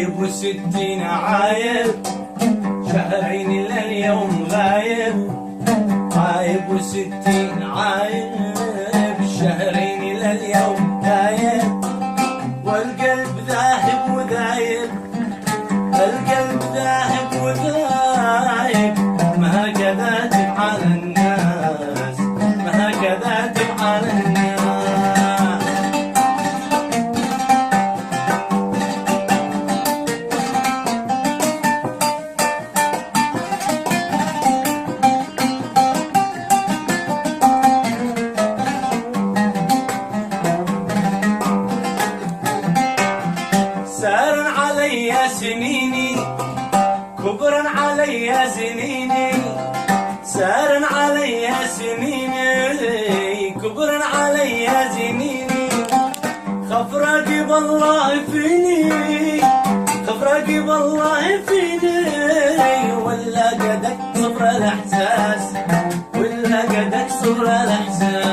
عايب و60 عايب، شهرين لليوم غايب. عايب و60 عايب، شهرين لليوم غايب. والقلب ذاهب وذايب، القلب ذاهب وذايب. ما هكذا تفعل الناس، ما هكذا تفعل الناس. سار علي سنيني، كبر علي سنيني. سار علي سنيني، كبر علي سنيني. خاف راقب الله فيني، خاف راقب الله فيني. ولا قدك صبر الاحساس، ولا قدك صبر الاحساس.